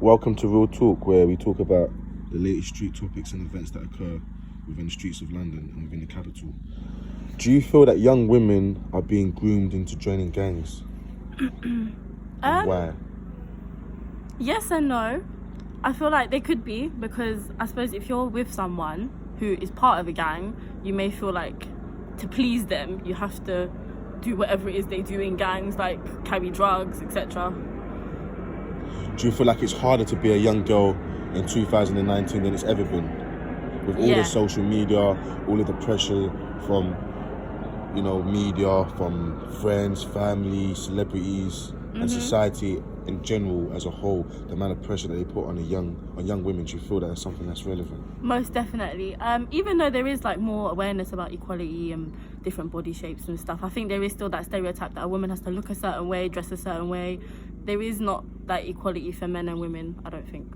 Welcome to Real Talk, where we talk about the latest street topics and events that occur within the streets of London and within the capital. Do you feel that young women are being groomed into joining gangs? And why? Yes and no. I feel like they could be, because I suppose if you're with someone who is part of a gang, you may feel like to please them you have to do whatever it is they do in gangs, like carry drugs, etc. Do you feel like it's harder to be a young girl in 2019 than it's ever been? With all the social media, all of the pressure from, media, from friends, family, celebrities, and society in general as a whole, the amount of pressure that they put on young women, do you feel that it's something that's relevant? Most definitely. Even though there is like more awareness about equality and different body shapes and stuff, I think there is still that stereotype that a woman has to look a certain way, dress a certain way. There is not that equality for men and women, I don't think.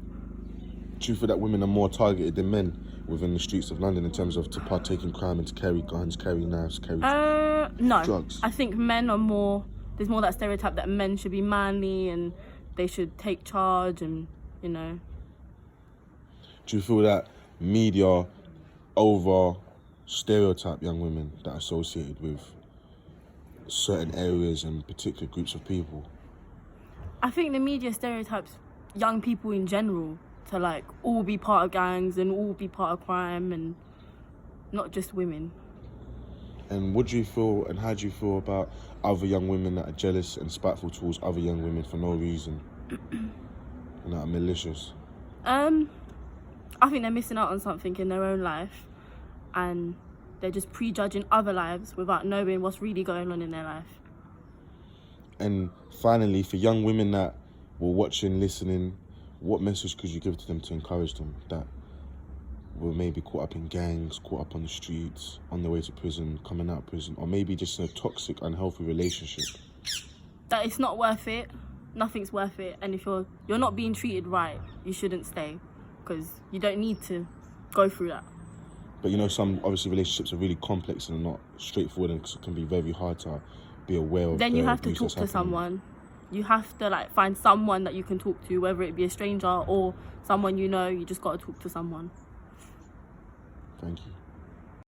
Do you feel that women are more targeted than men within the streets of London in terms of to partake in crime and to carry guns, carry knives, carry no. drugs? I think men are more, there's more that stereotype that men should be manly and they should take charge and, Do you feel that media over stereotype young women that are associated with certain areas and particular groups of people? I think the media stereotypes young people in general to like all be part of gangs and all be part of crime, and not just women. And what do you feel, and how do you feel about other young women that are jealous and spiteful towards other young women for no reason and that are malicious? I think they're missing out on something in their own life, and they're just prejudging other lives without knowing what's really going on in their life. And finally, for young women that were watching, listening, what message could you give to them to encourage them that were maybe caught up in gangs, caught up on the streets, on their way to prison, coming out of prison, or maybe just in a toxic, unhealthy relationship? That it's not worth it. Nothing's worth it. And if you're not being treated right, you shouldn't stay, because you don't need to go through that. But some obviously relationships are really complex and not straightforward, and it can be very hard to be aware of. Then you have to talk to someone. You have to find someone that you can talk to, whether it be a stranger or someone you just got to talk to someone. Thank you.